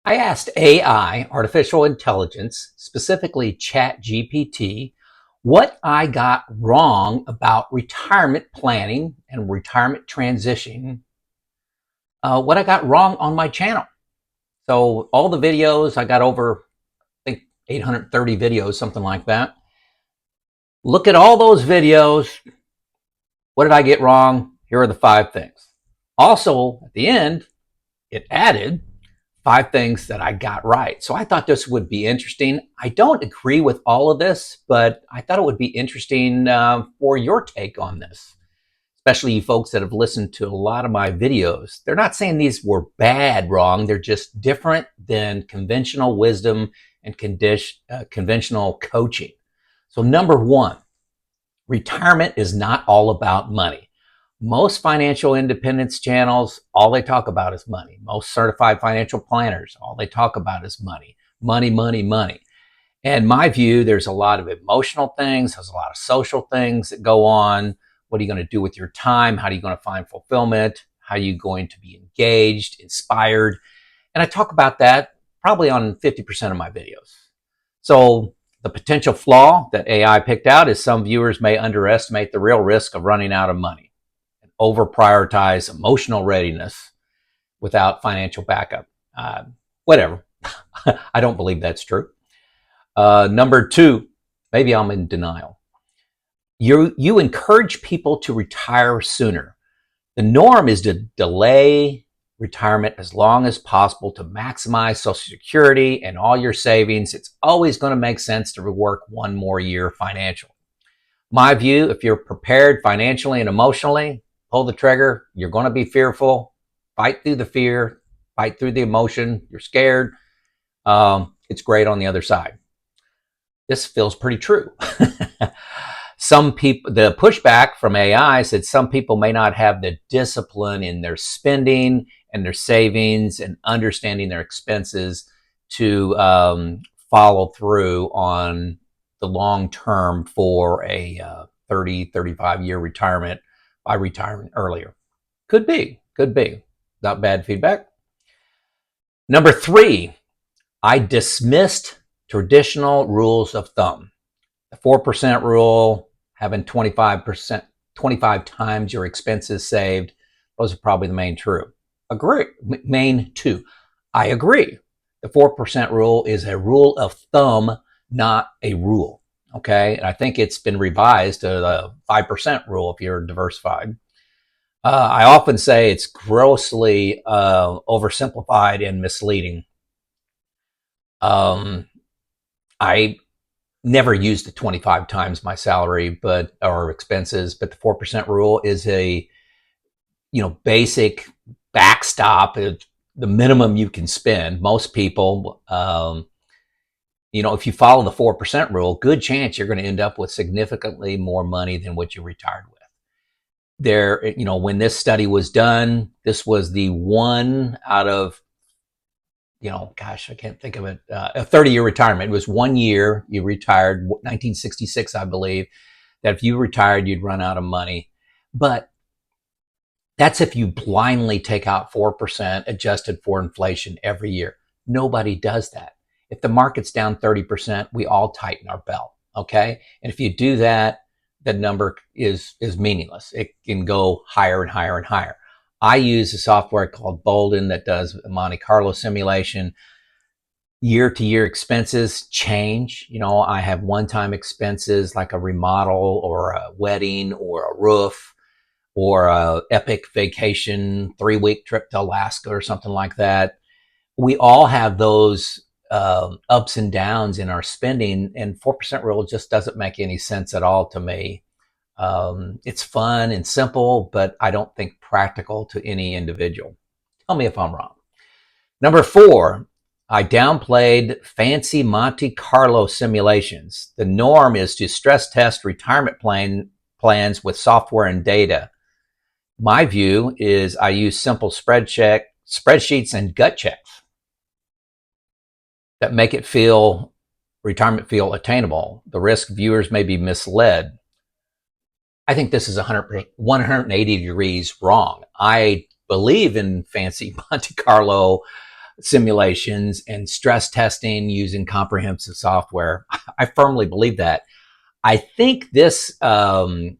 I asked AI, artificial intelligence, specifically ChatGPT, what I got wrong about retirement planning and retirement transition, what I got wrong on my channel. So all the videos, I got over, I think, 830 videos, something like that. Look at all those videos. What did I get wrong? Here are the 5 things. Also, at the end, it added 5 things that I got right. So I thought this would be interesting. I don't agree with all of this, but I thought it would be interesting for your take on this, especially you folks that have listened to a lot of my videos. They're not saying these were bad wrong. They're just different than conventional wisdom and conventional coaching. So number 1, retirement is not all about money. Most financial independence channels, all they talk about is money. Most certified financial planners, all they talk about is money. Money, money, money. And in my view, there's a lot of emotional things, there's a lot of social things that go on. What are you going to do with your time? How are you going to find fulfillment? How are you going to be engaged, inspired? And I talk about that probably on 50% of my videos. So the potential flaw that AI picked out is some viewers may underestimate the real risk of running out of money, over prioritize emotional readiness without financial backup. Whatever. I don't believe that's true. Number 2, maybe I'm in denial. You encourage people to retire sooner. The norm is to delay retirement as long as possible to maximize Social Security and all your savings. It's always going to make sense to work one more year financially. My view, if you're prepared financially and emotionally, pull the trigger. You're going to be fearful. Fight through the fear. Fight through the emotion. You're scared. It's great on the other side. This feels pretty true. Some people, the pushback from AI said some people may not have the discipline in their spending and their savings and understanding their expenses to follow through on the long term for a 30, 35-year retirement by retiring earlier. Could be. Not bad feedback. Number 3, I dismissed traditional rules of thumb. The 4% rule, having 25 times your expenses saved, those are probably the main 2. I agree. The 4% rule is a rule of thumb, not a rule. Okay, and I think it's been revised to the 5% rule if you're diversified. I often say it's grossly oversimplified and misleading. I never used the 25 times my salary, or expenses, but the 4% rule is a basic backstop, the minimum you can spend. Most people, if you follow the 4% rule, good chance you're going to end up with significantly more money than what you retired with. When this study was done, this was the one out of, I can't think of it, a 30-year retirement. It was 1 year you retired, 1966, I believe, that if you retired, you'd run out of money. But that's if you blindly take out 4% adjusted for inflation every year. Nobody does that. If the market's down 30%, we all tighten our belt, okay? And if you do that, the number is meaningless. It can go higher and higher and higher. I use a software called Boldin that does a Monte Carlo simulation. Year-to-year expenses change. I have one-time expenses like a remodel or a wedding or a roof or a epic vacation, 3-week trip to Alaska or something like that. We all have those ups and downs in our spending, and 4% rule just doesn't make any sense at all to me. It's fun and simple, but I don't think practical to any individual. Tell me if I'm wrong. Number 4, I downplayed fancy Monte Carlo simulations. The norm is to stress test retirement plans with software and data. My view is I use simple spreadsheets and gut checks that make retirement feel attainable. The risk viewers may be misled. I think this is 180 degrees wrong. I believe in fancy Monte Carlo simulations and stress testing using comprehensive software. I firmly believe that. I think this AI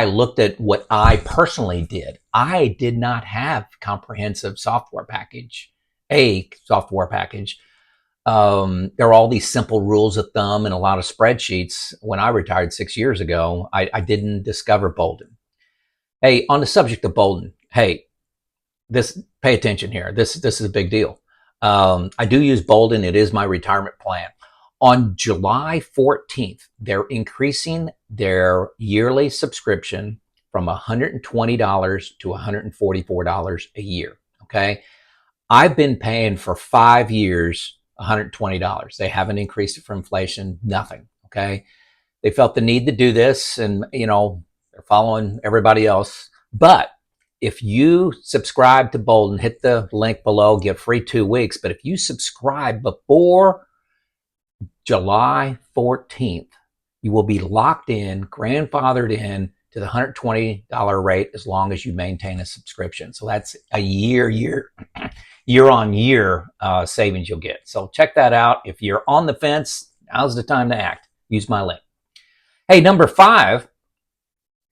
looked at what I personally did. I did not have comprehensive software package, a software package. There are all these simple rules of thumb and a lot of spreadsheets. When I retired 6 years ago, I didn't discover Boldin. Hey, on the subject of Boldin, hey, pay attention here. This is a big deal. I do use Boldin. It is my retirement plan. On July 14th, they're increasing their yearly subscription from $120 to $144 a year. Okay. I've been paying for 5 years $120. They haven't increased it for inflation, nothing. Okay. They felt the need to do this, and they're following everybody else. But if you subscribe to Boldin, hit the link below, get free 2 weeks. But if you subscribe before July 14th, you will be locked in, grandfathered in to the $120 rate as long as you maintain a subscription. So that's a year on year savings you'll get. So check that out. If you're on the fence, now's the time to act. Use my link. Hey, number 5,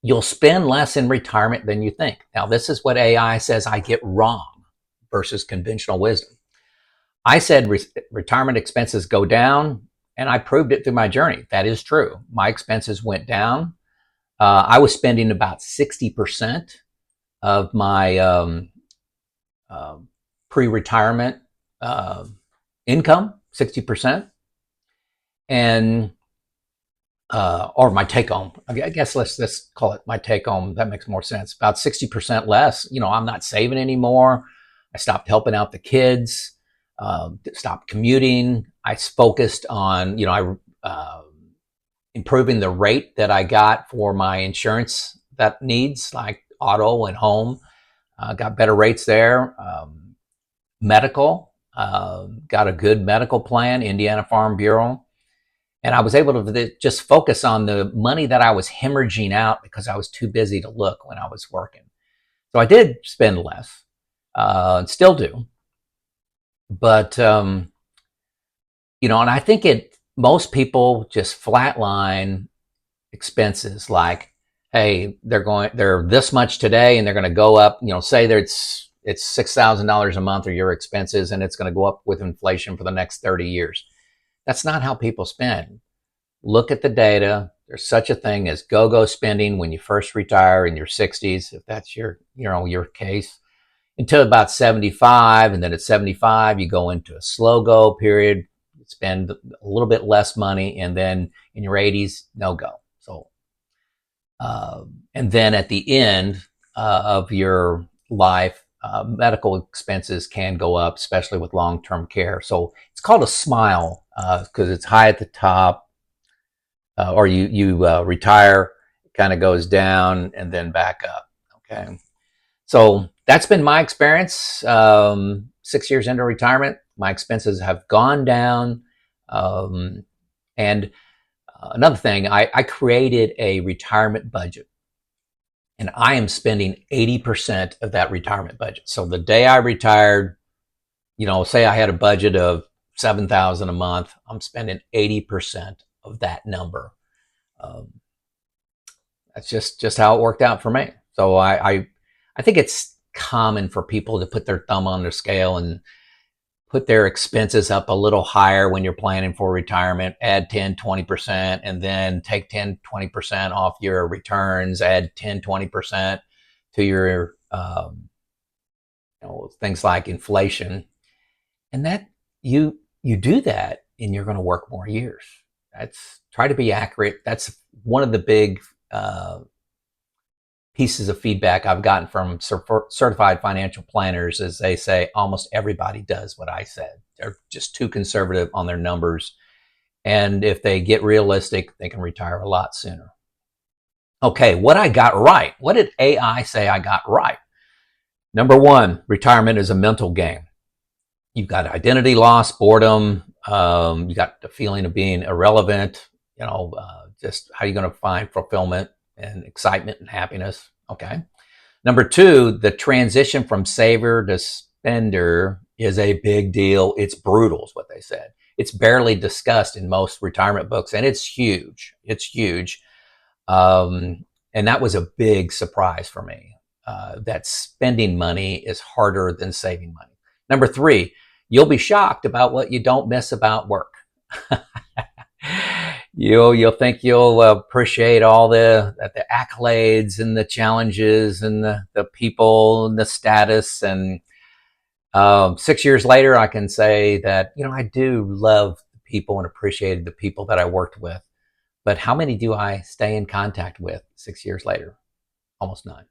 you'll spend less in retirement than you think. Now, this is what AI says I get wrong versus conventional wisdom. I said retirement expenses go down, and I proved it through my journey. That is true. My expenses went down. I was spending about 60% of my pre-retirement income, 60%, and or my take home. I guess let's call it my take home. That makes more sense. About 60% less. I'm not saving anymore. I stopped helping out the kids. Stopped commuting. I focused on, improving the rate that I got for my insurance that needs, like auto and home. Got better rates there. Medical, got a good medical plan, Indiana Farm Bureau. And I was able to just focus on the money that I was hemorrhaging out because I was too busy to look when I was working. So I did spend less, still do. But, and I think most people just flatline expenses, like, hey, they're this much today and they're going to go up, say it's $6,000 a month or your expenses, and it's going to go up with inflation for the next 30 years. That's not how people spend. Look at the data. There's such a thing as go-go spending when you first retire in your 60s, if that's your case, until about 75. And then at 75, you go into a slow go period, spend a little bit less money. And then in your 80s, no go. So, and then at the end of your life, medical expenses can go up, especially with long-term care. So it's called a smile because it's high at the top, or you retire, it kind of goes down and then back up. Okay, so that's been my experience. 6 years into retirement, my expenses have gone down. And another thing, I created a retirement budget. And I am spending 80% of that retirement budget. So the day I retired, say I had a budget of $7,000 a month, I'm spending 80% of that number. That's just how it worked out for me. So I think it's common for people to put their thumb on their scale and put their expenses up a little higher when you're planning for retirement, add 10, 20%, and then take 10, 20% off your returns, add 10, 20% to your, things like inflation. And that you do that and you're going to work more years. Try to be accurate. That's one of the big, pieces of feedback I've gotten from certified financial planners is they say almost everybody does what I said. They're just too conservative on their numbers. And if they get realistic, they can retire a lot sooner. Okay, what I got right. What did AI say I got right? Number 1, retirement is a mental game. You've got identity loss, boredom. You got the feeling of being irrelevant. Just how you're going to find fulfillment and excitement and happiness. Okay. Number 2, the transition from saver to spender is a big deal. It's brutal is what they said. It's barely discussed in most retirement books, and it's huge. It's huge. And that was a big surprise for me, that spending money is harder than saving money. Number 3, you'll be shocked about what you don't miss about work. You'll think you'll appreciate all the accolades and the challenges and the people and the status. And 6 years later, I can say that, I do love people and appreciated the people that I worked with. But how many do I stay in contact with 6 years later? Almost none.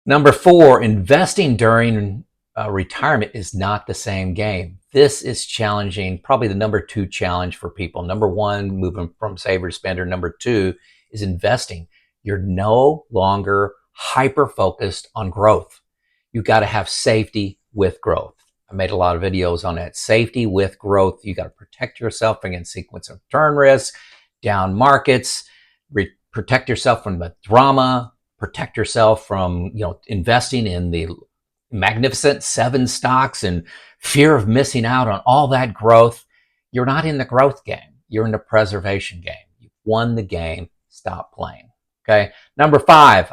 Number 4, investing during retirement is not the same game. This is challenging, probably the number 2 challenge for people. Number 1, moving from saver to spender. Number 2 is investing. You're no longer hyper-focused on growth. You got to have safety with growth. I made a lot of videos on that. Safety with growth. You got to protect yourself against sequence of turn risk, down markets, protect yourself from the drama, protect yourself from, investing in the Magnificent 7 stocks and fear of missing out on all that growth. You're not in the growth game. You're in the preservation game. You've won the game. Stop playing. Okay. Number 5,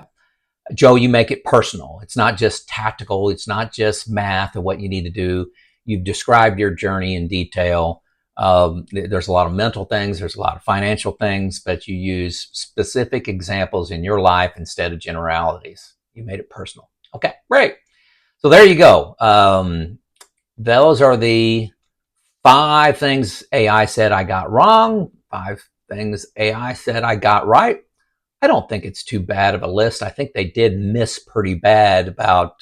Joe, you make it personal. It's not just tactical. It's not just math of what you need to do. You've described your journey in detail. There's a lot of mental things. There's a lot of financial things, but you use specific examples in your life instead of generalities. You made it personal. Okay, great. So there you go. Those are the 5 things AI said I got wrong, 5 things AI said I got right. I don't think it's too bad of a list. I think they did miss pretty bad about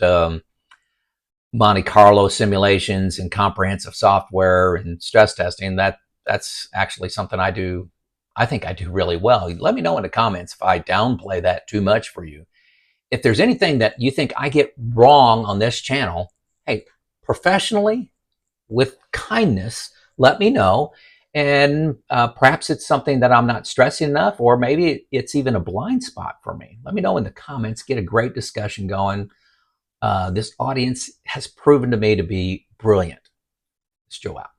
Monte Carlo simulations and comprehensive software and stress testing. That's actually something I think I do really well. Let me know in the comments if I downplay that too much for you. If there's anything that you think I get wrong on this channel, hey, professionally, with kindness, let me know. And perhaps it's something that I'm not stressing enough, or maybe it's even a blind spot for me. Let me know in the comments. Get a great discussion going. This audience has proven to me to be brilliant. It's Joe out.